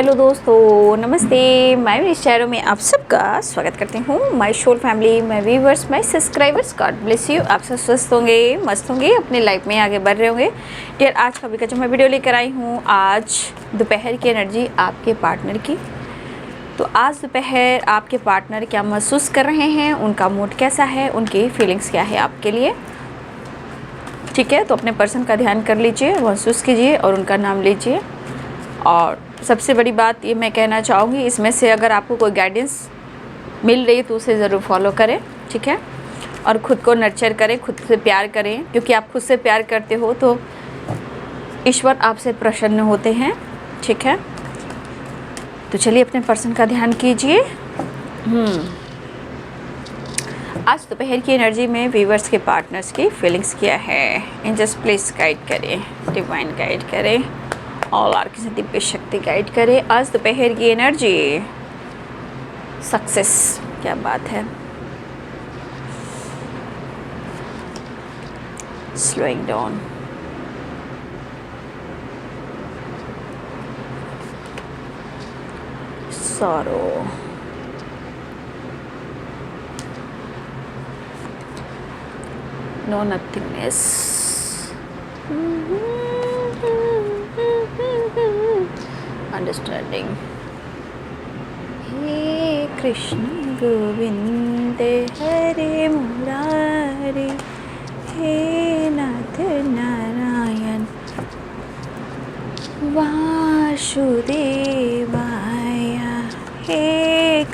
Hello दोस्तों, नमस्ते। मैं मेरे चैनल में आप सबका स्वागत करती हूँ। My soul family, my viewers, my subscribers, God bless you. आप सब स्वस्थ होंगे, मस्त होंगे, अपने लाइफ में आगे बढ़ रहे होंगे। डियर, आज का जो मैं वीडियो लेकर आई हूँ, आज दोपहर की एनर्जी आपके पार्टनर की। तो आज दोपहर आपके पार्टनर क्या महसूस कर रहे हैं, उनका मूड कैसा है, उनकी फीलिंग्स क्या है आपके लिए। ठीक है, तो अपने पर्सन का ध्यान कर लीजिए, महसूस कीजिए और उनका नाम लीजिए। और सबसे बड़ी बात ये मैं कहना चाहूँगी, इसमें से अगर आपको कोई गाइडेंस मिल रही है तो उसे ज़रूर फॉलो करें। ठीक है, और ख़ुद को नर्चर करें, खुद से प्यार करें, क्योंकि आप खुद से प्यार करते हो तो ईश्वर आपसे प्रसन्न होते हैं। ठीक है, तो चलिए अपने पर्सन का ध्यान कीजिए। आज दोपहर की एनर्जी में व्यूवर्स के पार्टनर्स की फीलिंग्स क्या है, एंजल्स प्लीज़ गाइड करें, डिवाइन गाइड करें, ऑल आर की दिव्य शक्ति गाइड करे। आज दोपहर की एनर्जी सक्सेस, क्या बात है। Slowing down, sorrow, no nothingness, understanding. हे कृष्ण गोविंद हरे मुरारी, हे नाथ नारायण वासुदेवाय, हे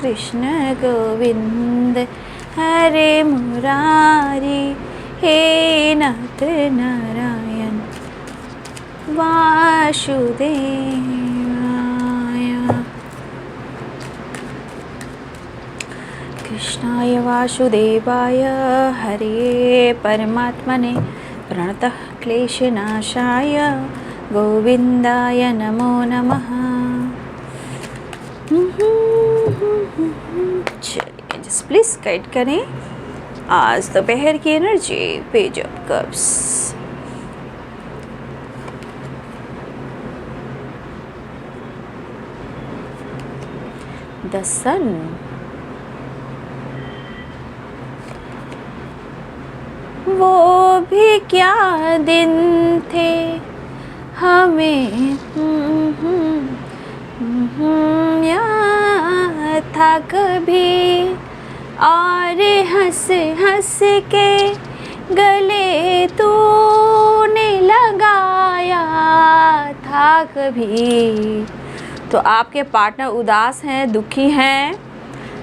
कृष्ण गोविंद हरे मुरारी, हे नाथ नारायण वासुदेव। कृष्णाय वासुदेवाय हरे परमात्मने प्रणतः क्लेशनाशाय गोविंदाय नमो नमः। चलिए जस्ट प्लीज गाइड करें आज दोपहर की energy, page of cups. The sun, वो भी क्या दिन थे हमें याद था कभी, और हंस हंस के गले तूने लगाया था कभी। तो आपके पार्टनर उदास हैं, दुखी हैं।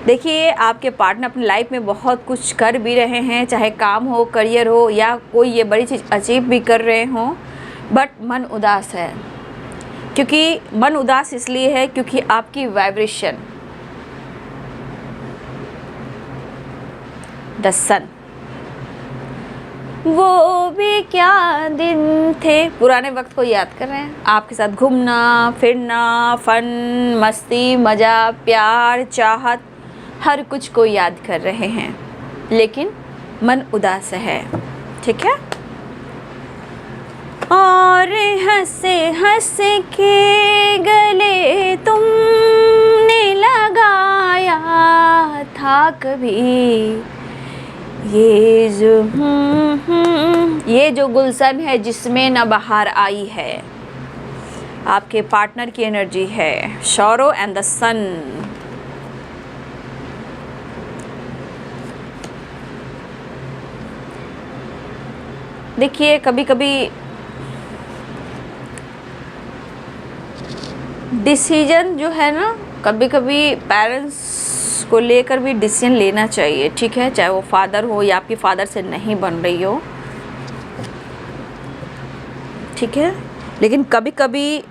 देखिए, आपके पार्टनर अपनी लाइफ में बहुत कुछ कर भी रहे हैं, चाहे काम हो, करियर हो, या कोई ये बड़ी चीज़ अचीव भी कर रहे हों, बट मन उदास है। क्योंकि मन उदास इसलिए है क्योंकि आपकी वाइब्रेशन, द सन, वो भी क्या दिन थे, पुराने वक्त को याद कर रहे हैं। आपके साथ घूमना फिरना, फन, मस्ती, मज़ा, प्यार, चाहत, हर कुछ को याद कर रहे हैं, लेकिन मन उदास है। ठीक है, और हंसे हंसे के गले तुमने लगाया था कभी। ये जो गुलशन है जिसमें न बहार आई है, आपके पार्टनर की एनर्जी है, सॉरो एंड द सन। देखिए, कभी कभी डिसीजन जो है ना, कभी कभी पेरेंट्स को लेकर भी डिसीजन लेना चाहिए। ठीक है, चाहे वो फादर हो या आपकी फादर से नहीं बन रही हो। ठीक है, लेकिन कभी कभी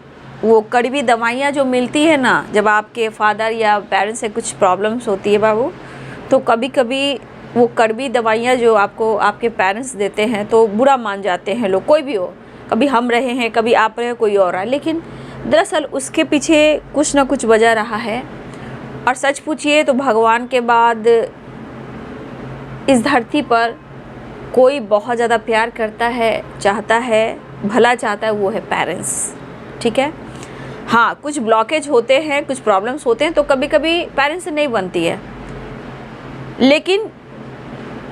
वो कड़वी दवाइयाँ जो मिलती है ना, जब आपके फादर या पेरेंट्स से कुछ प्रॉब्लम्स होती है बाबू, तो कभी कभी वो कड़वी दवाइयाँ जो आपको आपके पेरेंट्स देते हैं तो बुरा मान जाते हैं लोग, कोई भी हो। कभी हम रहे हैं, कभी आप रहे, कोई और है, लेकिन दरअसल उसके पीछे कुछ ना कुछ वजह रहा है। और सच पूछिए तो भगवान के बाद इस धरती पर कोई बहुत ज़्यादा प्यार करता है, चाहता है, भला चाहता है, वो है पेरेंट्स। ठीक है, हाँ, कुछ ब्लॉकेज होते हैं, कुछ प्रॉब्लम्स होते हैं, तो कभी कभी पेरेंट्स से नहीं बनती है, लेकिन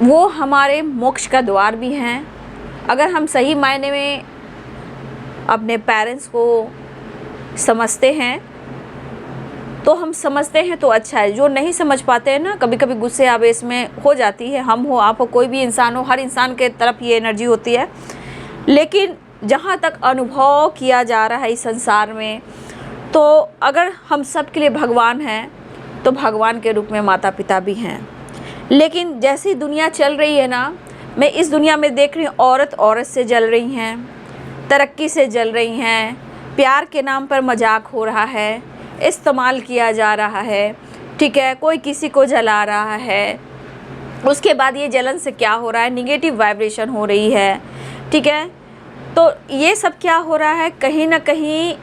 वो हमारे मोक्ष का द्वार भी हैं। अगर हम सही मायने में अपने पेरेंट्स को समझते हैं तो हम समझते हैं तो अच्छा है। जो नहीं समझ पाते हैं ना, कभी कभी गुस्से आवेश में हो जाती है, हम हो, आप हो, कोई भी इंसान हो, हर इंसान के तरफ ये एनर्जी होती है। लेकिन जहाँ तक अनुभव किया जा रहा है इस संसार में, तो अगर हम सब के लिए भगवान हैं तो भगवान के रूप में माता पिता भी हैं। लेकिन जैसी दुनिया चल रही है ना, मैं इस दुनिया में देख रही हूँ औरत औरत से जल रही हैं, तरक्की से जल रही हैं, प्यार के नाम पर मजाक हो रहा है, इस्तेमाल किया जा रहा है, ठीक है, कोई किसी को जला रहा है। उसके बाद ये जलन से क्या हो रहा है, निगेटिव वाइब्रेशन हो रही है, ठीक है। तो ये सब क्या हो रहा है, कहीं ना कहीं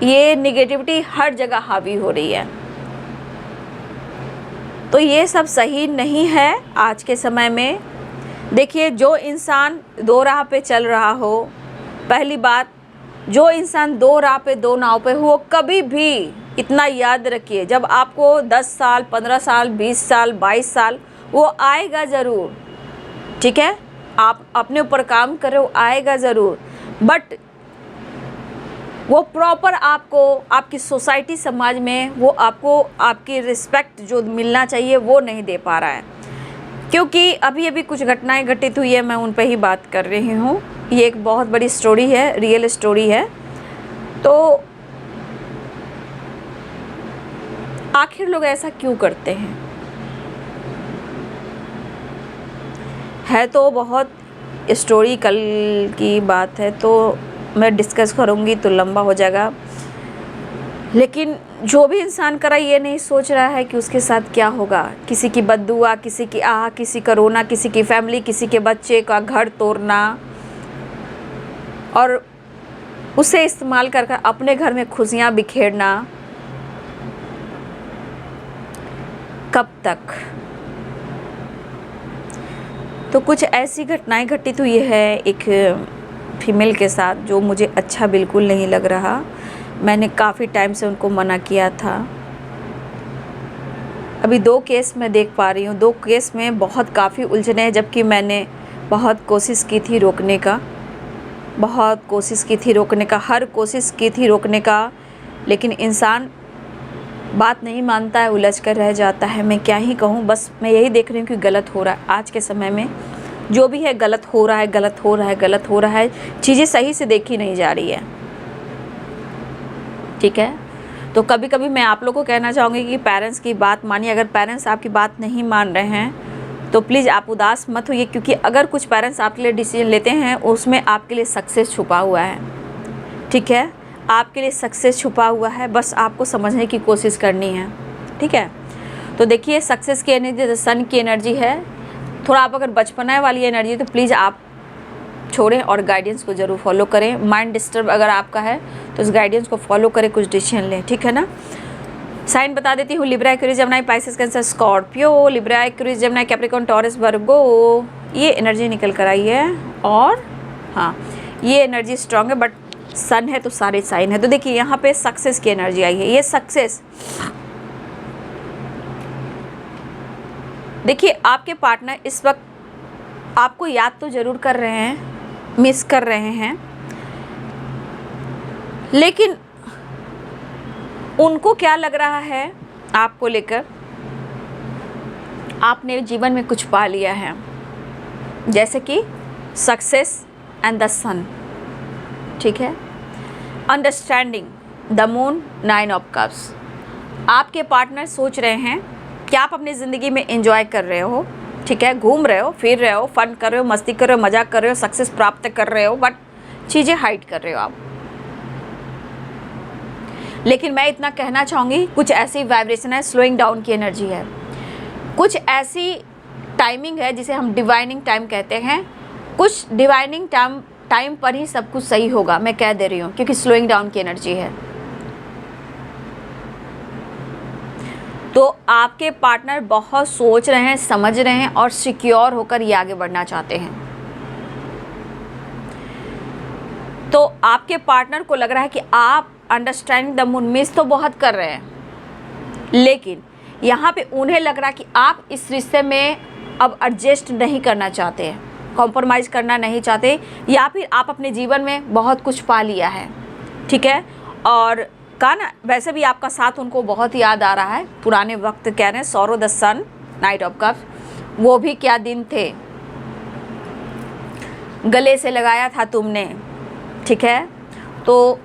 ये निगेटिविटी हर जगह हावी हो रही है। तो ये सब सही नहीं है आज के समय में। देखिए, जो इंसान दो राह पे चल रहा हो, पहली बात, जो इंसान दो राह पे दो नाव पे हो, कभी भी इतना याद रखिए, जब आपको 10 साल 15 साल 20 साल 22 साल, वो आएगा ज़रूर, ठीक है। आप अपने ऊपर काम करो, आएगा ज़रूर, बट वो प्रॉपर आपको आपकी सोसाइटी समाज में वो आपको आपकी रिस्पेक्ट जो मिलना चाहिए वो नहीं दे पा रहा है। क्योंकि अभी अभी कुछ घटनाएं घटित हुई है, मैं उन पे ही बात कर रही हूँ। ये एक बहुत बड़ी स्टोरी है, रियल स्टोरी है। तो आखिर लोग ऐसा क्यों करते हैं? है तो बहुत स्टोरी, कल की बात है तो मैं डिस्कस करूँगी तो लंबा हो जाएगा। लेकिन जो भी इंसान करा, ये नहीं सोच रहा है कि उसके साथ क्या होगा। किसी की बद्दुआ, किसी की आह, किसी का रोना, किसी की फैमिली, किसी के बच्चे का घर तोड़ना, और उसे इस्तेमाल कर कर अपने घर में खुशियाँ बिखेरना। कब तक? तो कुछ ऐसी घटनाएं घटित हुई है एक फीमेल के साथ, जो मुझे अच्छा बिल्कुल नहीं लग रहा। मैंने काफ़ी टाइम से उनको मना किया था। अभी 2 केस मैं देख पा रही हूँ, 2 केस में बहुत काफ़ी उलझने हैं, जबकि मैंने बहुत कोशिश की थी रोकने का, बहुत कोशिश की थी रोकने का, हर कोशिश की थी रोकने का, लेकिन इंसान बात नहीं मानता है, उलझ कर रह जाता है। मैं क्या ही कहूँ, बस मैं यही देख रही हूँ कि गलत हो रहा है। आज के समय में जो भी है गलत हो रहा है, गलत हो रहा है, गलत हो रहा है। चीज़ें सही से देखी नहीं जा रही है, ठीक है। तो कभी कभी मैं आप लोगों को कहना चाहूँगी कि पेरेंट्स की बात मानिए। अगर पेरेंट्स आपकी बात नहीं मान रहे हैं तो प्लीज़ आप उदास मत होइए, क्योंकि अगर कुछ पेरेंट्स आपके लिए डिसीजन लेते हैं, उसमें आपके लिए सक्सेस छुपा हुआ है, ठीक है। आपके लिए सक्सेस छुपा हुआ है, बस आपको समझने की कोशिश करनी है, ठीक है। तो देखिए, सक्सेस की एनर्जी सन की एनर्जी है। थोड़ा आप अगर बचपना वाली एनर्जी, तो प्लीज़ आप छोड़ें और गाइडेंस को ज़रूर फॉलो करें। माइंड डिस्टर्ब अगर आपका है तो उस गाइडेंस को फॉलो करें, कुछ डिसीजन लें, ठीक है ना। साइन बता देती हूँ, Libra, Aquarius, Gemini, Pisces, Cancer, Scorpio. Libra, Aquarius, Gemini, Capricorn, Taurus, Virgo, ये एनर्जी निकल कर आई है। और हाँ, ये एनर्जी स्ट्रांग है, बट सन है तो सारे साइन है। तो देखिए, यहाँ पे सक्सेस की एनर्जी आई है। ये सक्सेस, देखिए, आपके पार्टनर इस वक्त आपको याद तो ज़रूर कर रहे हैं, मिस कर रहे हैं, लेकिन उनको क्या लग रहा है आपको लेकर, आपने जीवन में कुछ पा लिया है, जैसे कि सक्सेस एंड द सन, ठीक है। Understanding, the moon, 9 of cups. आपके पार्टनर सोच रहे हैं कि आप अपनी ज़िंदगी में एंजॉय कर रहे हो, ठीक है, घूम रहे हो, फिर रहे हो, फन कर रहे हो, मस्ती कर रहे हो, मजाक कर रहे हो, सक्सेस प्राप्त कर रहे हो, बट चीज़ें हाइड कर रहे हो आप। लेकिन मैं इतना कहना चाहूँगी, कुछ ऐसी वाइब्रेशन है, स्लोइंग डाउन की एनर्जी है, कुछ ऐसी टाइमिंग है जिसे हम डिवाइनिंग टाइम कहते हैं। कुछ डिवाइनिंग टाइम पर ही सब कुछ सही होगा, मैं कह दे रही हूँ, क्योंकि स्लोइंग डाउन की एनर्जी है। तो आपके पार्टनर बहुत सोच रहे हैं, समझ रहे हैं और सिक्योर होकर ये आगे बढ़ना चाहते हैं। तो आपके पार्टनर को लग रहा है कि आप अंडरस्टैंडिंग द मून, मिस तो बहुत कर रहे हैं, लेकिन यहाँ पे उन्हें लग रहा कि आप इस रिश्ते में अब एडजस्ट नहीं करना चाहते हैं, कॉम्प्रोमाइज़ करना नहीं चाहते, या फिर आप अपने जीवन में बहुत कुछ पा लिया है, ठीक है। और कहा ना, वैसे भी आपका साथ उनको बहुत याद आ रहा है, पुराने वक्त कह रहे हैं, sorrow the sun, knight of cups, वो भी क्या दिन थे, गले से लगाया था तुमने, ठीक है, तो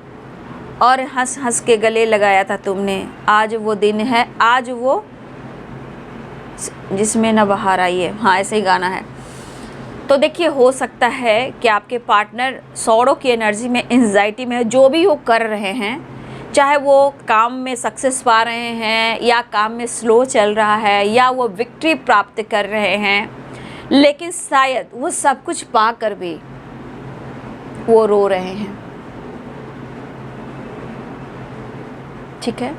और हंस हंस के गले लगाया था तुमने, आज वो दिन है, आज वो जिसमें न बाहर आई है, हाँ ऐसे ही गाना है। तो देखिए, हो सकता है कि आपके पार्टनर सौरों की एनर्जी में, एंजाइटी में, जो भी वो कर रहे हैं, चाहे वो काम में सक्सेस पा रहे हैं या काम में स्लो चल रहा है या वो विक्ट्री प्राप्त कर रहे हैं, लेकिन शायद वो सब कुछ पा कर भी वो रो रहे हैं, ठीक है।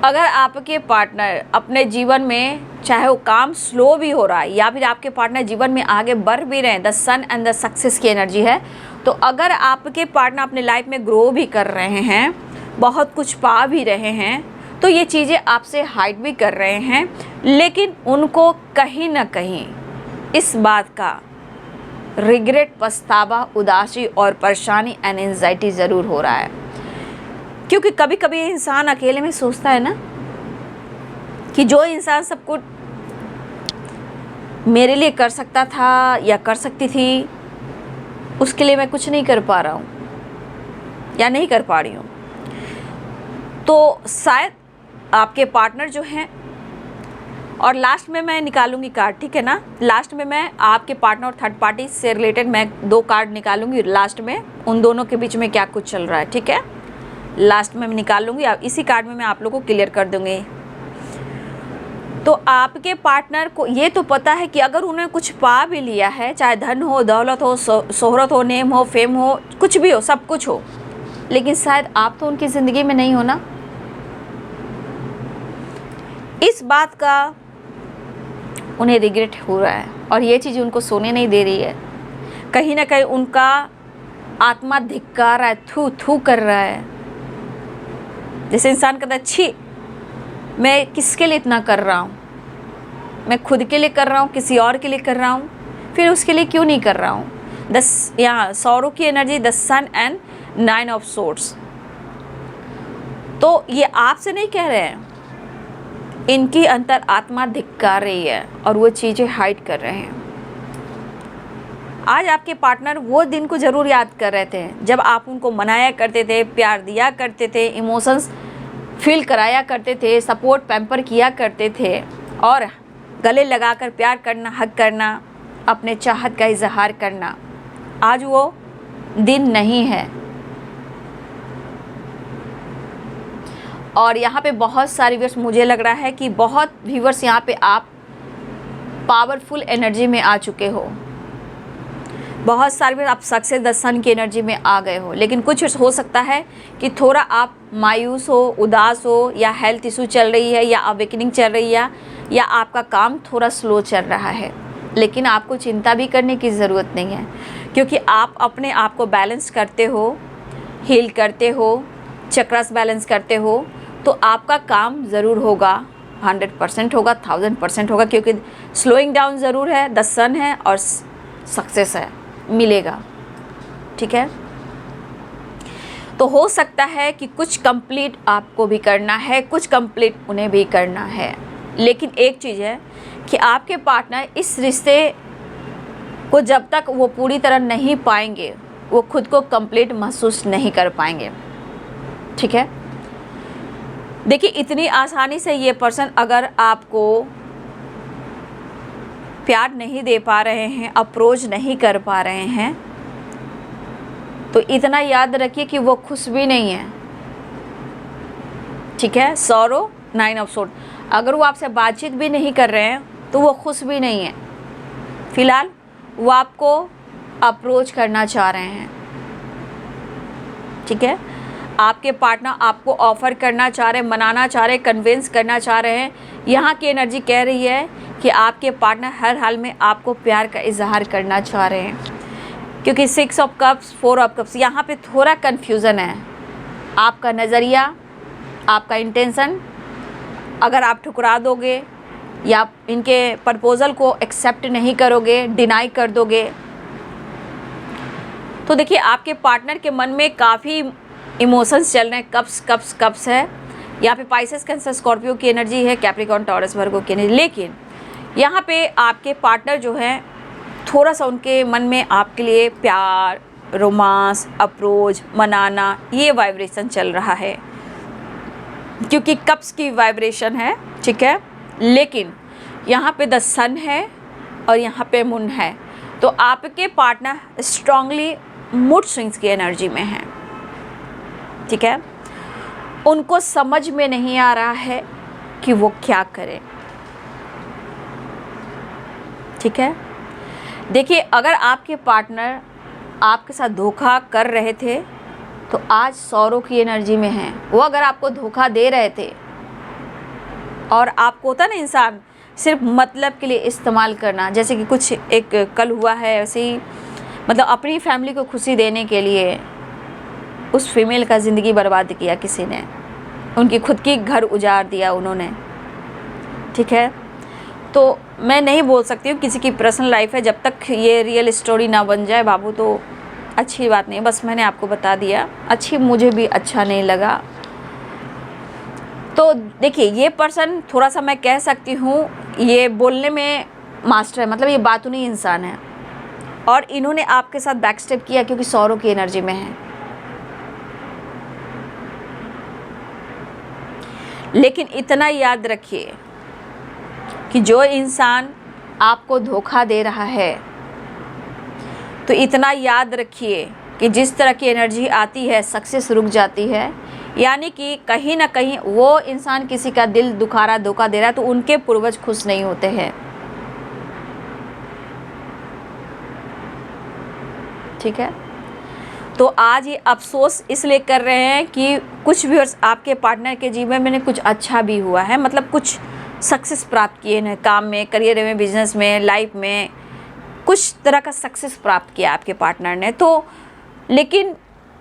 अगर आपके पार्टनर अपने जीवन में, चाहे वो काम स्लो भी हो रहा है या फिर आपके पार्टनर जीवन में आगे बढ़ भी रहे हैं, the sun and the success की एनर्जी है, तो अगर आपके पार्टनर अपने लाइफ में ग्रो भी कर रहे हैं, बहुत कुछ पा भी रहे हैं, तो ये चीज़ें आपसे हाइड भी कर रहे हैं, लेकिन उनको कहीं ना कहीं इस बात का रिग्रेट, पछतावा, उदासी और परेशानी एंड एंजाइटी ज़रूर हो रहा है। क्योंकि कभी कभी इंसान अकेले में सोचता है ना कि जो इंसान सब कुछ मेरे लिए कर सकता था या कर सकती थी, उसके लिए मैं कुछ नहीं कर पा रहा हूँ या नहीं कर पा रही हूँ। तो शायद आपके पार्टनर जो हैं, और लास्ट में मैं निकालूंगी कार्ड, ठीक है ना, लास्ट में मैं आपके पार्टनर और थर्ड पार्टी से रिलेटेड मैं 2 कार्ड निकालूंगी, लास्ट में उन दोनों के बीच में क्या कुछ चल रहा है, ठीक है, लास्ट में मैं निकालूंगी, इसी कार्ड में मैं आप लोगों को क्लियर कर दूंगी। तो आपके पार्टनर को ये तो पता है कि अगर उन्होंने कुछ पा भी लिया है, चाहे धन हो, दौलत हो, शोहरत हो, नेम हो, फेम हो, कुछ भी हो, सब कुछ हो, लेकिन शायद आप तो उनकी ज़िंदगी में नहीं हो ना। इस बात का उन्हें रिग्रेट हो रहा है और ये चीज़ उनको सोने नहीं दे रही है। कहीं ना कहीं उनका आत्मा धिक्कार रहा है, थू थू कर रहा है। जैसे इंसान कहता है, छी मैं किसके लिए इतना कर रहा हूँ, मैं खुद के लिए कर रहा हूँ, किसी और के लिए कर रहा हूँ, फिर उसके लिए क्यों नहीं कर रहा हूँ। यहाँ सौरों की energy, the sun and 9 of swords. तो ये आपसे नहीं कह रहे हैं, इनकी अंतर आत्मा धिक्कार रही है और वो चीज़ें हाइड कर रहे हैं। आज आपके पार्टनर वो दिन को ज़रूर याद कर रहे थे जब आप उनको मनाया करते थे, प्यार दिया करते थे, इमोशंस फील कराया करते थे, सपोर्ट पैम्पर किया करते थे, और गले लगाकर प्यार करना, हक करना, अपने चाहत का इजहार करना। आज वो दिन नहीं है। और यहाँ पे बहुत सारे व्यूअर्स, मुझे लग रहा है कि बहुत व्यूअर्स यहाँ पे आप पावरफुल एनर्जी में आ चुके हो, बहुत सारे आप सक्सेस द सन की एनर्जी में आ गए हो, लेकिन कुछ हो सकता है कि थोड़ा आप मायूस हो, उदास हो, या हेल्थ इशू चल रही है, या अवेकनिंग चल रही है, या आपका काम थोड़ा स्लो चल रहा है। लेकिन आपको चिंता भी करने की ज़रूरत नहीं है, क्योंकि आप अपने आप को बैलेंस करते हो, हील करते हो, चक्रस बैलेंस करते हो, तो आपका काम ज़रूर होगा, 100% होगा, 1000% होगा, क्योंकि स्लोइंग डाउन ज़रूर है, द सन है और सक्सेस है, मिलेगा, ठीक है। तो हो सकता है कि कुछ कंप्लीट आपको भी करना है, कुछ कंप्लीट उन्हें भी करना है, लेकिन एक चीज़ है कि आपके पार्टनर इस रिश्ते को जब तक वो पूरी तरह नहीं पाएंगे, वो खुद को कंप्लीट महसूस नहीं कर पाएंगे, ठीक है। देखिए, इतनी आसानी से ये पर्सन अगर आपको प्यार नहीं दे पा रहे हैं, अप्रोच नहीं कर पा रहे हैं, तो इतना याद रखिए कि वो खुश भी नहीं है, ठीक है। सॉरो 9 ऑफ सोर्ड, अगर वो आपसे बातचीत भी नहीं कर रहे हैं तो वो खुश भी नहीं है। फिलहाल वो आपको अप्रोच करना चाह रहे हैं, ठीक है। आपके पार्टनर आपको ऑफ़र करना चाह रहे हैं, मनाना चाह रहे हैं, कन्विंस करना चाह रहे हैं। यहाँ की एनर्जी कह रही है कि आपके पार्टनर हर हाल में आपको प्यार का इजहार करना चाह रहे हैं, क्योंकि 6 ऑफ कप्स, 4 ऑफ कप्स, यहाँ पे थोड़ा कन्फ्यूज़न है, आपका नज़रिया, आपका इंटेंशन अगर आप ठुकरा दोगे या इनके प्रपोज़ल को एक्सेप्ट नहीं करोगे, डिनाई कर दोगे, तो देखिए आपके पार्टनर के मन में काफ़ी इमोशंस चल रहे हैं। कप्स है। यहाँ पे पाइसेस, कैंसर, स्कॉर्पियो की एनर्जी है, कैप्रिकॉर्न, टॉरस, वर्गो की एनर्जी। लेकिन यहाँ पे आपके पार्टनर जो है थोड़ा सा उनके मन में आपके लिए प्यार, रोमांस, अप्रोच, मनाना, ये वाइब्रेशन चल रहा है, क्योंकि कप्स की वाइब्रेशन है, ठीक है। लेकिन यहाँ पे द सन है और यहाँ पे मून है, तो आपके पार्टनर स्ट्रांगली मूड स्विंग्स की एनर्जी में है, ठीक है। उनको समझ में नहीं आ रहा है कि वो क्या करें, ठीक है। देखिए अगर आपके पार्टनर आपके साथ धोखा कर रहे थे तो आज सौरों की एनर्जी में हैं। वो अगर आपको धोखा दे रहे थे और आपको होता ना इंसान सिर्फ मतलब के लिए इस्तेमाल करना, जैसे कि कुछ एक कल हुआ है ऐसे ही, मतलब अपनी फैमिली को खुशी देने के लिए उस फीमेल का ज़िंदगी बर्बाद किया किसी ने, उनकी खुद की घर उजाड़ दिया उन्होंने, ठीक है। तो मैं नहीं बोल सकती हूँ किसी की पर्सनल लाइफ है, जब तक ये रियल स्टोरी ना बन जाए बाबू तो अच्छी बात नहीं। बस मैंने आपको बता दिया, अच्छी मुझे भी अच्छा नहीं लगा। तो देखिए ये पर्सन थोड़ा सा मैं कह सकती हूँ ये बोलने में मास्टर है, मतलब ये बातूनी इंसान है, और इन्होंने आपके साथ बैक स्टेप किया क्योंकि सौरों की एनर्जी में है। लेकिन इतना याद रखिए कि जो इंसान आपको धोखा दे रहा है, तो इतना याद रखिए कि जिस तरह की एनर्जी आती है सक्सेस रुक जाती है, यानी कि कहीं ना कहीं वो इंसान किसी का दिल दुखा रहा, धोखा दे रहा है, तो उनके पूर्वज खुश नहीं होते हैं, ठीक है। तो आज ये अफसोस इसलिए कर रहे हैं कि कुछ व्यूअर्स आपके पार्टनर के जीवन में कुछ अच्छा भी हुआ है, मतलब कुछ सक्सेस प्राप्त किए हैं काम में, करियर में, बिजनेस में, लाइफ में, कुछ तरह का सक्सेस प्राप्त किया आपके पार्टनर ने। तो लेकिन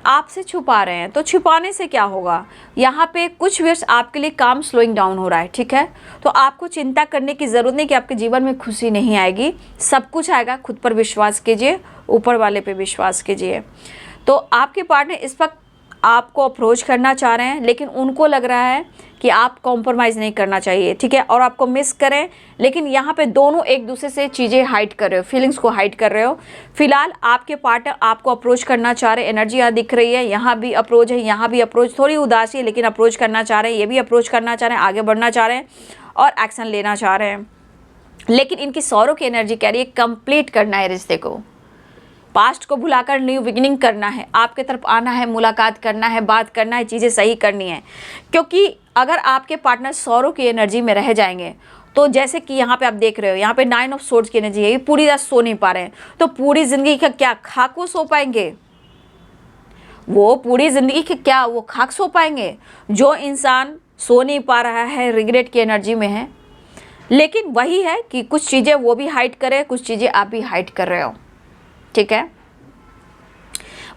आपसे छुपा रहे हैं, तो छुपाने से क्या होगा, यहाँ पे कुछ व्यूअर्स आपके लिए काम स्लोइंग डाउन हो रहा है, ठीक है। तो आपको चिंता करने की ज़रूरत नहीं कि आपके जीवन में खुशी नहीं आएगी, सब कुछ आएगा। खुद पर विश्वास कीजिए, ऊपर वाले पे विश्वास कीजिए। तो आपके पार्टनर इस वक्त आपको अप्रोच करना चाह रहे हैं, लेकिन उनको लग रहा है कि आप कॉम्प्रोमाइज़ नहीं करना चाहिए, ठीक है, और आपको मिस करें। लेकिन यहाँ पे दोनों एक दूसरे से चीज़ें हाइड कर रहे हो, फीलिंग्स को हाइड कर रहे हो। फिलहाल आपके पार्टनर आपको अप्रोच करना चाह रहे हैं, एनर्जी यहाँ दिख रही है, यहाँ भी अप्रोच है, यहाँ भी अप्रोच, थोड़ी उदासी है लेकिन अप्रोच करना चाह रहे हैं, ये भी अप्रोच करना चाह रहे हैं, आगे बढ़ना चाह रहे हैं और एक्शन लेना चाह रहे हैं। लेकिन इनकी सौरों की एनर्जी कह रही है कंप्लीट करना है रिश्ते को, पास्ट को भुलाकर न्यू बिगिनिंग करना है, आपके तरफ आना है, मुलाकात करना है, बात करना है, चीज़ें सही करनी है। क्योंकि अगर आपके पार्टनर सौरों की एनर्जी में रह जाएंगे, तो जैसे कि यहाँ पे आप देख रहे हो, यहाँ पे 9 ऑफ सोर्ड्स की एनर्जी है, ये पूरी रात सो नहीं पा रहे हैं, तो पूरी ज़िंदगी का क्या खाक वो सो पाएंगे? वो पूरी ज़िंदगी के क्या वो खाक सो पाएंगे? जो इंसान सो नहीं पा रहा है, रिग्रेट की एनर्जी में है। लेकिन वही है कि कुछ चीज़ें वो भी हाइड करे, कुछ चीज़ें आप भी हाइड कर रहे हो, ठीक है।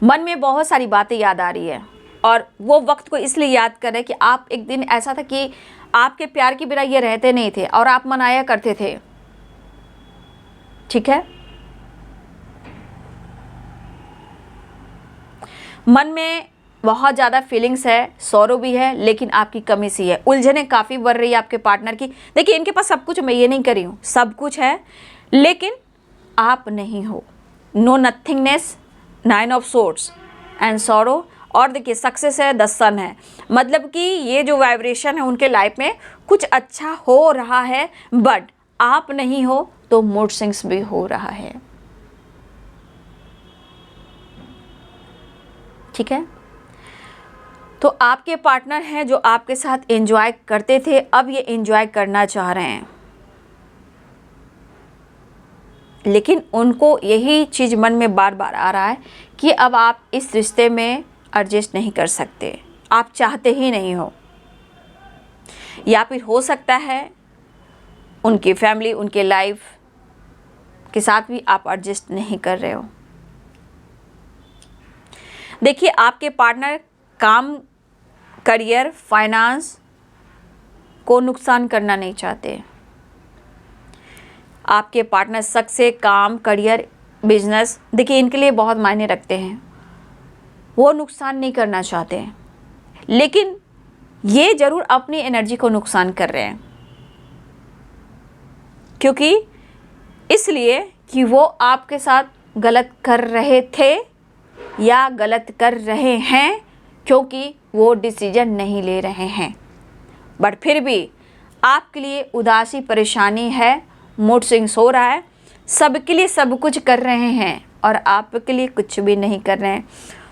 मन में बहुत सारी बातें याद आ रही है, और वो वक्त को इसलिए याद कर रहे हैं कि आप एक दिन ऐसा था कि आपके प्यार के बिना ये रहते नहीं थे और आप मनाया करते थे, ठीक है। मन में बहुत ज़्यादा फीलिंग्स है, सौरव भी है, लेकिन आपकी कमी सी है, उलझने काफ़ी बढ़ रही है आपके पार्टनर की। देखिए इनके पास सब कुछ, मैं ये नहीं कर रही हूँ, सब कुछ है, लेकिन आप नहीं हो। No nothingness, 9 of swords and sorrow, और देखिए सक्सेस है, द सन है, मतलब कि ये जो वाइब्रेशन है उनके लाइफ में कुछ अच्छा हो रहा है, बट आप नहीं हो तो मूड स्विंग्स भी हो रहा है, ठीक है। तो आपके पार्टनर हैं जो आपके साथ एंजॉय करते थे, अब ये एंजॉय करना चाह रहे हैं, लेकिन उनको यही चीज़ मन में बार बार आ रहा है कि अब आप इस रिश्ते में एडजस्ट नहीं कर सकते, आप चाहते ही नहीं हो, या फिर हो सकता है उनकी फैमिली, उनके लाइफ के साथ भी आप एडजस्ट नहीं कर रहे हो। देखिए आपके पार्टनर काम करियर, फाइनेंस को नुकसान करना नहीं चाहते। आपके पार्टनर सक्सेस, काम, करियर, बिजनेस, देखिए इनके लिए बहुत मायने रखते हैं, वो नुकसान नहीं करना चाहते, लेकिन ये ज़रूर अपनी एनर्जी को नुकसान कर रहे हैं। क्योंकि इसलिए कि वो आपके साथ गलत कर रहे थे या गलत कर रहे हैं, क्योंकि वो डिसीजन नहीं ले रहे हैं। बट फिर भी आपके लिए उदासी, परेशानी है, मूड स्विंग्स हो रहा है, सबके लिए सब कुछ कर रहे हैं और आपके लिए कुछ भी नहीं कर रहे हैं।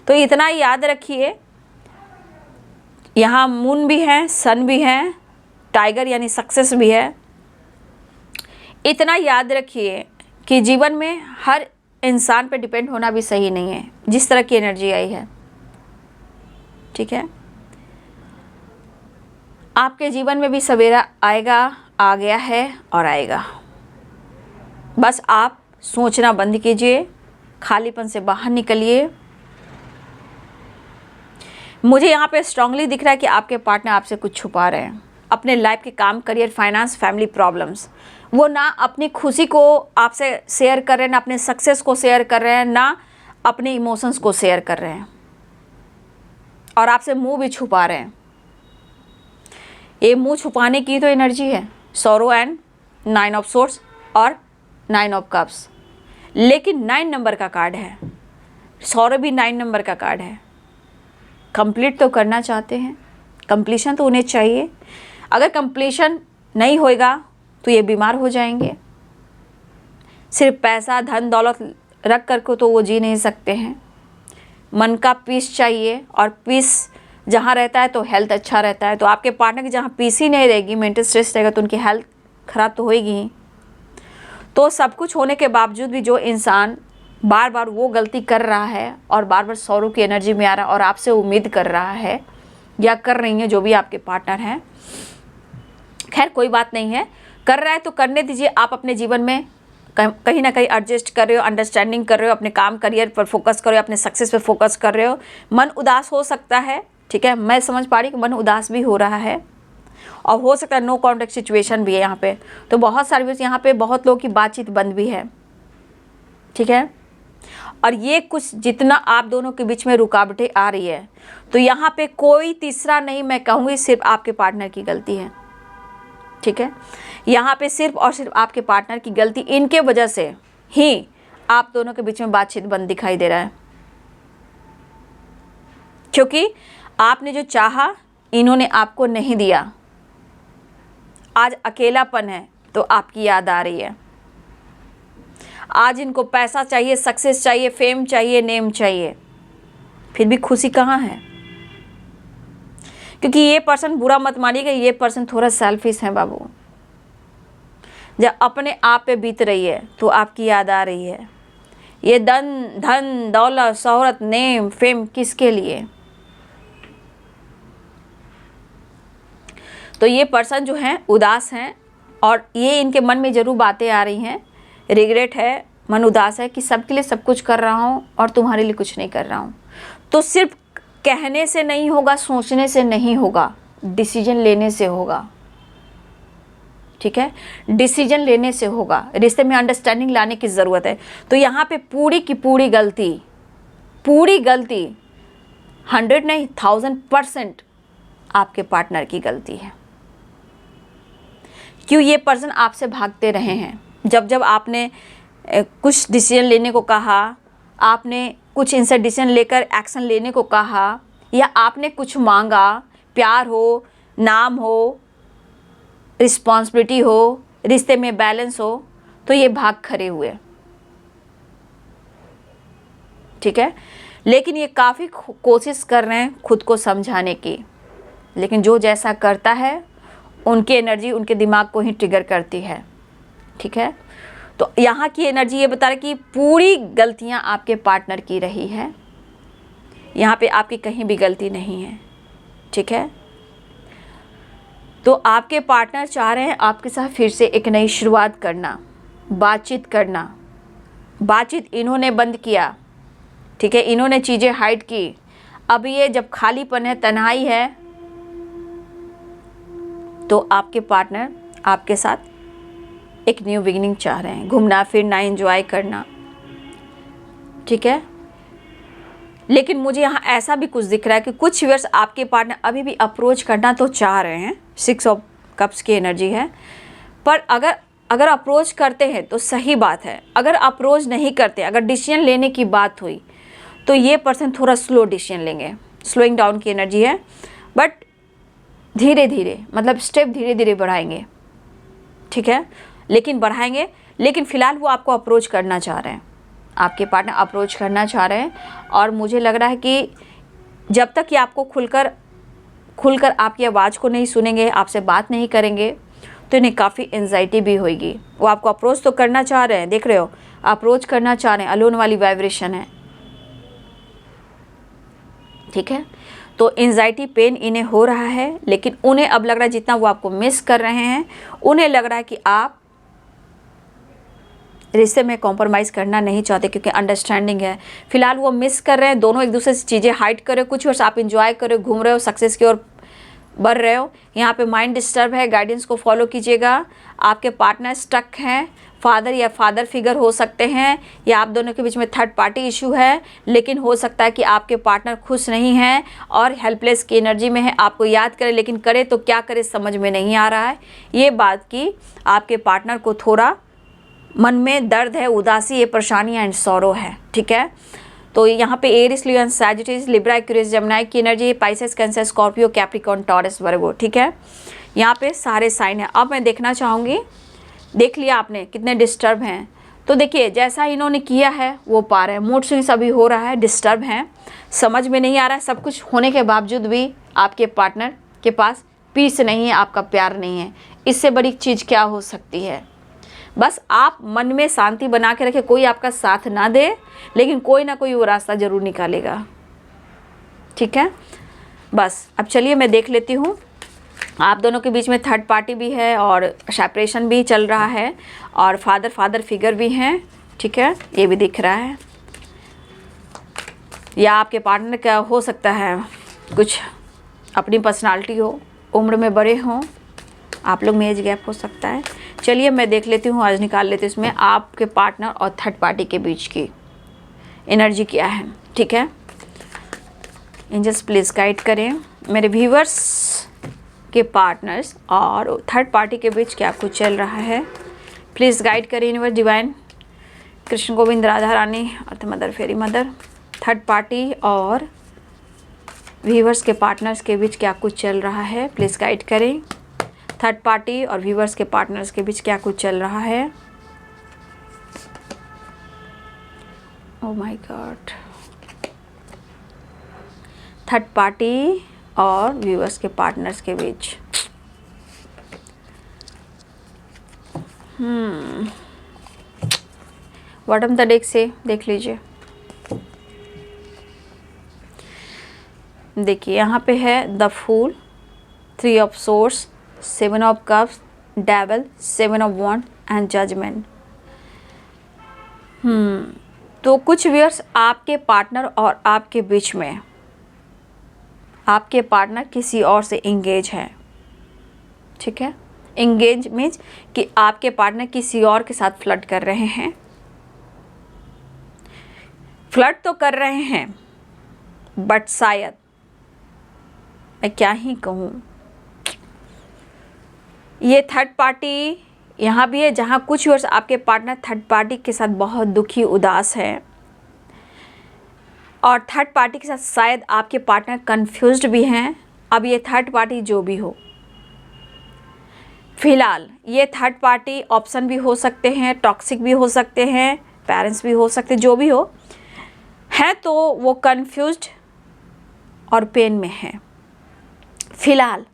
तो इतना याद रखिए, यहाँ मून भी है, सन भी है, टाइगर यानी सक्सेस भी है। इतना याद रखिए कि जीवन में हर इंसान पे डिपेंड होना भी सही नहीं है, जिस तरह की एनर्जी आई है। ठीक है, आपके जीवन में भी सवेरा आएगा, आ गया है और आएगा। बस आप सोचना बंद कीजिए, खालीपन से बाहर निकलिए। मुझे यहाँ पे स्ट्रांगली दिख रहा है कि आपके पार्टनर आपसे कुछ छुपा रहे हैं, अपने लाइफ के काम, करियर, फाइनेंस, फैमिली प्रॉब्लम्स। वो ना अपनी खुशी को आपसे शेयर कर रहे हैं, ना अपने सक्सेस को शेयर कर रहे हैं, ना अपने इमोशंस को शेयर कर रहे हैं, और आपसे मुंह भी छुपा रहे हैं। ये मुंह छुपाने की तो एनर्जी है, सॉरो एंड 9 ऑफ सोर्ड्स और 9 ऑफ कप्स। लेकिन 9 नंबर का कार्ड है, सॉरो भी 9 नंबर का कार्ड है। कंप्लीट तो करना चाहते हैं, कंप्लीशन तो उन्हें चाहिए। अगर कंप्लीशन नहीं होएगा तो ये बीमार हो जाएंगे। सिर्फ पैसा, धन दौलत रख कर को तो वो जी नहीं सकते हैं। मन का पीस चाहिए, और पीस जहाँ रहता है तो हेल्थ अच्छा रहता है। तो आपके पार्टनर की जहाँ पीस ही नहीं रहेगी, मेंटल स्ट्रेस रहेगा, तो उनकी हेल्थ ख़राब तो होएगी ही। तो सब कुछ होने के बावजूद भी जो इंसान बार बार वो गलती कर रहा है और बार बार सौरों की एनर्जी में आ रहा है और आपसे उम्मीद कर रहा है या कर रही है, जो भी आपके पार्टनर हैं, खैर कोई बात नहीं है, कर रहा है तो करने दीजिए। आप अपने जीवन में कहीं ना कहीं एडजस्ट कर रहे हो, अंडरस्टैंडिंग कर रहे हो, अपने काम, करियर पर फोकस कर रहे हो, अपने सक्सेस पर फोकस कर रहे हो। मन उदास हो सकता है, ठीक है, मैं समझ पा रही कि मन उदास भी हो रहा है, और हो सकता है नो कॉन्टेक्ट सिचुएशन भी है यहाँ पे। तो बहुत सारी यहाँ पे बहुत लोगों की बातचीत बंद भी है, ठीक है। और ये कुछ जितना आप दोनों के बीच में रुकावटें आ रही है, तो यहाँ पे कोई तीसरा नहीं, मैं कहूँगी सिर्फ आपके पार्टनर की गलती है, ठीक है। यहाँ पे सिर्फ और सिर्फ आपके पार्टनर की गलती, इनके वजह से ही आप दोनों के बीच में बातचीत बंद दिखाई दे रहा है। क्योंकि आपने जो चाहा इन्होंने आपको नहीं दिया। आज अकेलापन है तो आपकी याद आ रही है। आज इनको पैसा चाहिए, सक्सेस चाहिए, फेम चाहिए, नेम चाहिए, फिर भी खुशी कहाँ है? क्योंकि ये पर्सन, बुरा मत मानिएगा, ये पर्सन थोड़ा सेल्फिश है बाबू। जब अपने आप पे बीत रही है तो आपकी याद आ रही है। ये धन दौलत, शोहरत, नेम, फेम किसके लिए? तो ये पर्सन जो हैं उदास हैं, और ये इनके मन में ज़रूर बातें आ रही हैं, रिग्रेट है, मन उदास है कि सबके लिए सब कुछ कर रहा हूँ और तुम्हारे लिए कुछ नहीं कर रहा हूँ। तो सिर्फ कहने से नहीं होगा, सोचने से नहीं होगा, डिसीजन लेने से होगा, ठीक है। डिसीजन लेने से होगा। रिश्ते में अंडरस्टैंडिंग लाने की ज़रूरत है। तो यहाँ पे पूरी की पूरी गलती 100 नहीं 1000% आपके पार्टनर की गलती है। क्यों? ये पर्सन आपसे भागते रहे हैं। जब जब आपने कुछ डिसीजन लेने को कहा, आपने कुछ इनसे डिसीजन लेकर एक्शन लेने को कहा, या आपने कुछ मांगा, प्यार हो, नाम हो, रिस्पॉन्सिबिलिटी हो, रिश्ते में बैलेंस हो, तो ये भाग खड़े हुए, ठीक है। लेकिन ये काफ़ी कोशिश कर रहे हैं खुद को समझाने की, लेकिन जो जैसा करता है उनकी एनर्जी उनके दिमाग को ही ट्रिगर करती है, ठीक है। तो यहाँ की एनर्जी ये बता रही कि पूरी गलतियाँ आपके पार्टनर की रही है, यहाँ पे आपकी कहीं भी गलती नहीं है, ठीक है। तो आपके पार्टनर चाह रहे हैं आपके साथ फिर से एक नई शुरुआत करना, बातचीत करना। बातचीत इन्होंने बंद किया, ठीक है, इन्होंने चीज़ें हाइड की। अब ये जब खालीपन है, तन्हाई है, तो आपके पार्टनर आपके साथ एक न्यू बिगिनिंग चाह रहे हैं, घूमना फिरना, एंजॉय करना, ठीक है। लेकिन मुझे यहाँ ऐसा भी कुछ दिख रहा है कि कुछ व्यूअर्स आपके पार्टनर अभी भी अप्रोच करना तो चाह रहे हैं, 6 ऑफ कप्स की एनर्जी है, पर अगर अप्रोच करते हैं तो सही बात है। अगर अप्रोच नहीं करते, अगर डिसीजन लेने की बात हुई तो ये पर्सन थोड़ा स्लो डिसीजन लेंगे, स्लोइंग डाउन की एनर्जी है, बट धीरे धीरे, मतलब स्टेप धीरे धीरे बढ़ाएंगे, ठीक है, लेकिन बढ़ाएंगे। लेकिन फ़िलहाल वो आपको अप्रोच करना चाह रहे हैं, आपके पार्टनर अप्रोच करना चाह रहे हैं। और मुझे लग रहा है कि जब तक ये आपको खुलकर आपकी आवाज़ को नहीं सुनेंगे, आपसे बात नहीं करेंगे, तो इन्हें काफ़ी एंजाइटी भी होगी। वो आपको अप्रोच तो करना चाह रहे हैं, देख रहे हो, अप्रोच करना चाह रहे हैं, अलोन वाली वाइब्रेशन है, ठीक है। तो एंजाइटी पेन इन्हें हो रहा है, लेकिन उन्हें अब लग रहा है जितना वो आपको मिस कर रहे हैं, उन्हें लग रहा है कि आप रिश्ते में कॉम्प्रोमाइज़ करना नहीं चाहते, क्योंकि अंडरस्टैंडिंग है। फिलहाल वो मिस कर रहे हैं, दोनों एक दूसरे से चीज़ें हाइड कर रहे हो, कुछ वर्ष आप इंजॉय कर रहे हो, घूम रहे हो, सक्सेस की ओर बढ़ रहे हो। यहाँ पे माइंड डिस्टर्ब है, गाइडेंस को फॉलो कीजिएगा। आपके पार्टनर स्टक हैं, फादर या फादर फिगर हो सकते हैं, या आप दोनों के बीच में थर्ड पार्टी इशू है, लेकिन हो सकता है कि आपके पार्टनर खुश नहीं हैं और हेल्पलेस की एनर्जी में है, आपको याद करे, लेकिन करे तो क्या करे समझ में नहीं आ रहा है। ये बात कि आपके पार्टनर को थोड़ा मन में दर्द है, उदासी है, परेशानी एंड सौरो है, ठीक है। तो यहाँ पे Aries, Leo, Sagittarius, Libra, Aquarius, Gemini की energy, Pisces, Cancer, Scorpio, Capricorn, Taurus, Virgo, ठीक है। यहाँ पे सारे साइन है। अब मैं देखना चाहूँगी, देख लिया आपने कितने डिस्टर्ब हैं, तो देखिए जैसा इन्होंने किया है वो पा रहे हैं, मूड स्विंग्स अभी हो रहा है, डिस्टर्ब हैं, समझ में नहीं आ रहा है। सब कुछ होने के बावजूद भी आपके पार्टनर के पास पीस नहीं है, आपका प्यार नहीं है। इससे बड़ी चीज़ क्या हो सकती है? बस आप मन में शांति बना के रखें, कोई आपका साथ ना दे, लेकिन कोई ना कोई वो रास्ता ज़रूर निकालेगा, ठीक है। बस अब चलिए मैं देख लेती हूँ। आप दोनों के बीच में थर्ड पार्टी भी है और सेपरेशन भी चल रहा है, और फादर फिगर भी हैं, ठीक है, ये भी दिख रहा है। या आपके पार्टनर का हो सकता है कुछ अपनी पर्सनालिटी हो, उम्र में बड़े हों, आप लोग में एज गैप हो सकता है। चलिए मैं देख लेती हूँ, आज निकाल लेती हूँ इसमें आपके पार्टनर और थर्ड पार्टी के बीच की एनर्जी क्या है, ठीक है। एंजल्स प्लीज़ गाइड करें मेरे व्यूवर्स के पार्टनर्स और थर्ड पार्टी के बीच क्या कुछ चल रहा है। प्लीज़ गाइड करें यूनिवर्स डिवाइन, कृष्ण गोविंद, राधा रानी, अर्थ मदर, फेरी मदर, थर्ड पार्टी और व्यूवर्स के पार्टनर्स के बीच क्या कुछ चल रहा है। प्लीज़ गाइड करें थर्ड पार्टी और व्यूवर्स के पार्टनर्स के बीच क्या कुछ चल रहा है। Oh my God, third party और व्यूवर्स के पार्टनर्स के बीच बॉटम द डेक से देख लीजिए। देखिए यहाँ पे है the fool, 3 of swords, 7 of cups, devil, 7 of wand and judgement. तो कुछ व्यूअर्स आपके पार्टनर और आपके बीच में, आपके पार्टनर किसी और से इंगेज है, ठीक है। इंगेज मीन्स कि आपके पार्टनर किसी और के साथ फ्लर्ट कर रहे हैं। फ्लर्ट तो कर रहे हैं, बट शायद मैं क्या ही कहूँ, ये थर्ड पार्टी यहाँ भी है जहाँ कुछ वर्ष आपके पार्टनर थर्ड पार्टी के साथ बहुत दुखी, उदास है, और थर्ड पार्टी के साथ शायद आपके पार्टनर कंफ्यूज्ड भी हैं। अब ये थर्ड पार्टी जो भी हो, फिलहाल ये थर्ड पार्टी ऑप्शन भी हो सकते हैं, टॉक्सिक भी हो सकते हैं, पेरेंट्स भी हो सकते हैं, जो भी हो है, तो वो कंफ्यूज्ड और पेन में है। फिलहाल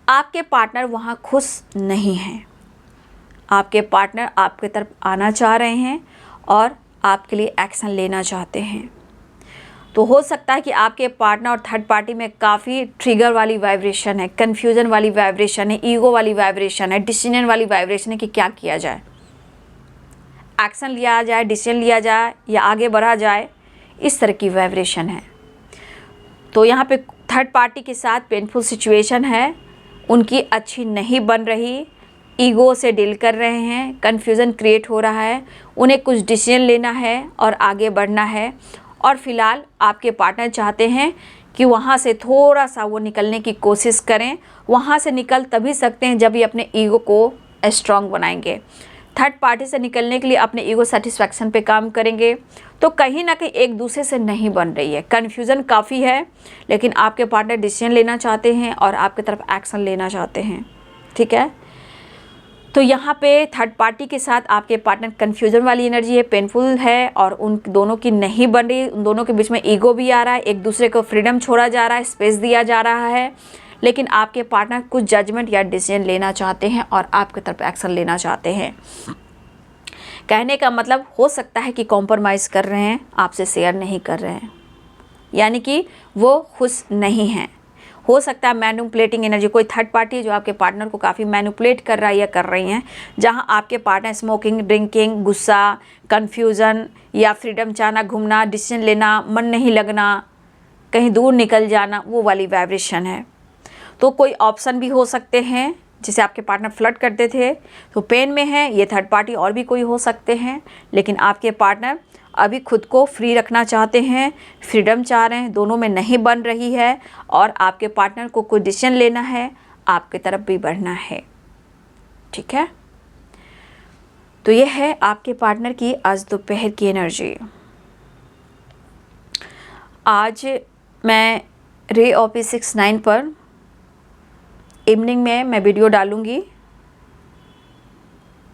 आपके पार्टनर वहाँ खुश नहीं हैं। आपके पार्टनर आपके तरफ आना चाह रहे हैं और आपके लिए एक्शन लेना चाहते हैं। तो हो सकता है कि आपके पार्टनर और थर्ड पार्टी में काफ़ी ट्रिगर वाली वाइब्रेशन है, कन्फ्यूज़न वाली वाइब्रेशन है, ईगो वाली वाइब्रेशन है, डिसीजन वाली वाइब्रेशन है कि क्या किया जाए, एक्शन लिया जाए, डिसीजन लिया जाए या आगे बढ़ा जाए, इस तरह की वाइब्रेशन है। तो यहाँ पे थर्ड पार्टी के साथ पेनफुल सिचुएशन है, उनकी अच्छी नहीं बन रही, ईगो से डील कर रहे हैं, कन्फ्यूज़न क्रिएट हो रहा है, उन्हें कुछ डिसीजन लेना है और आगे बढ़ना है। और फ़िलहाल आपके पार्टनर चाहते हैं कि वहाँ से थोड़ा सा वो निकलने की कोशिश करें। वहाँ से निकल तभी सकते हैं जब ये अपने ईगो को स्ट्रॉन्ग बनाएंगे। थर्ड पार्टी से निकलने के लिए अपने ईगो सेटिस्फैक्शन पे काम करेंगे। तो कहीं ना कहीं एक दूसरे से नहीं बन रही है, कन्फ्यूज़न काफ़ी है, लेकिन आपके पार्टनर डिसीजन लेना चाहते हैं और आपकी तरफ एक्शन लेना चाहते हैं। ठीक है, तो यहाँ पे थर्ड पार्टी के साथ आपके पार्टनर कन्फ्यूजन वाली एनर्जी है, पेनफुल है और उन दोनों की नहीं बन रही। उन दोनों के बीच में ईगो भी आ रहा है, एक दूसरे को फ्रीडम छोड़ा जा रहा है, स्पेस दिया जा रहा है, लेकिन आपके पार्टनर कुछ जजमेंट या डिसीजन लेना चाहते हैं और आपकी तरफ एक्शन लेना चाहते हैं। कहने का मतलब हो सकता है कि कॉम्प्रोमाइज़ कर रहे हैं, आपसे शेयर नहीं कर रहे हैं, यानी कि वो खुश नहीं हैं। हो सकता है मैनिपुलेटिंग एनर्जी, कोई थर्ड पार्टी जो आपके पार्टनर को काफ़ी मैनिपुलेट कर रहा है या कर रही हैं, जहां आपके पार्टनर स्मोकिंग, ड्रिंकिंग, गुस्सा, कन्फ्यूज़न या फ्रीडम चाहना, घूमना, डिसीजन लेना, मन नहीं लगना, कहीं दूर निकल जाना, वो वाली वाइब्रेशन है। तो कोई ऑप्शन भी हो सकते हैं, जिसे आपके पार्टनर फ्लर्ट करते थे तो पेन में है, ये थर्ड पार्टी और भी कोई हो सकते हैं, लेकिन आपके पार्टनर अभी खुद को फ्री रखना चाहते हैं, फ्रीडम चाह रहे हैं, दोनों में नहीं बन रही है और आपके पार्टनर को कोई डिसीजन लेना है, आपकी तरफ भी बढ़ना है। ठीक है, तो ये है आपके पार्टनर की आज दोपहर की एनर्जी। आज मैं रे ऑफ 69 पर इवनिंग में मैं वीडियो डालूंगी।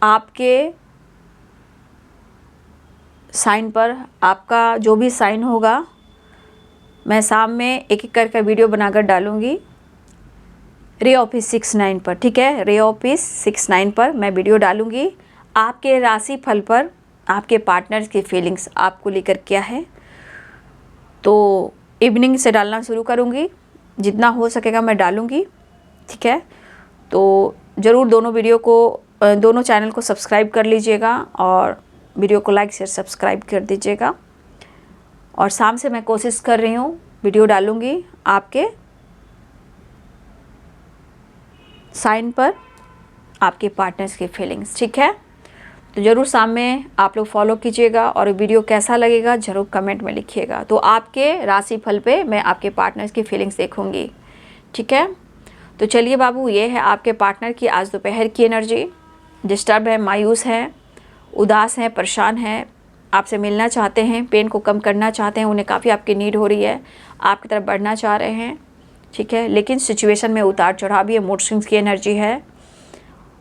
आपके साइन पर, आपका जो भी साइन होगा, मैं शाम में एक एक करके वीडियो बनाकर डालूंगी रे ऑफ 69 पर। ठीक है, रे ऑफ 69 पर मैं वीडियो डालूंगी। आपके राशि फल पर आपके पार्टनर्स की फीलिंग्स आपको लेकर क्या है, तो इवनिंग से डालना शुरू करूंगी, जितना हो सकेगा मैं डालूंगी। ठीक है, तो ज़रूर दोनों चैनल को सब्सक्राइब कर लीजिएगा और वीडियो को लाइक शेयर सब्सक्राइब कर दीजिएगा। और शाम से मैं कोशिश कर रही हूँ वीडियो डालूंगी आपके साइन पर आपके पार्टनर्स की फीलिंग्स। ठीक है, तो ज़रूर शाम में आप लोग फॉलो कीजिएगा और वीडियो कैसा लगेगा ज़रूर कमेंट में लिखिएगा। तो आपके राशि फल पे मैं आपके पार्टनर्स की फीलिंग्स देखूँगी। ठीक है, तो चलिए बाबू, ये है आपके पार्टनर की आज दोपहर की एनर्जी। डिस्टर्ब है, मायूस है, उदास हैं, परेशान हैं, आपसे मिलना चाहते हैं, पेन को कम करना चाहते हैं, उन्हें काफ़ी आपकी नीड हो रही है, आपकी तरफ बढ़ना चाह रहे हैं। ठीक है, लेकिन सिचुएशन में उतार चढ़ाव भी है, मूड स्विंग्स की एनर्जी है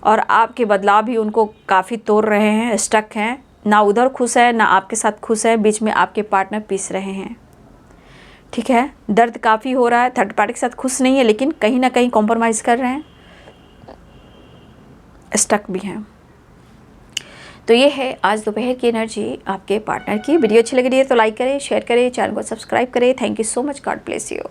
और आपके बदलाव भी उनको काफ़ी तोड़ रहे हैं, स्टक हैं, ना उधर खुश है ना आपके साथ खुश है, बीच में आपके पार्टनर पीस रहे हैं। ठीक है, दर्द काफ़ी हो रहा है, थर्ड पार्टी के साथ खुश नहीं है, लेकिन कहीं ना कहीं कॉम्प्रोमाइज़ कर रहे हैं, स्टक भी हैं। तो ये है आज दोपहर की एनर्जी आपके पार्टनर की। वीडियो अच्छी लग रही है तो लाइक करें, शेयर करें, चैनल को सब्सक्राइब करें। Thank you so much, God bless you.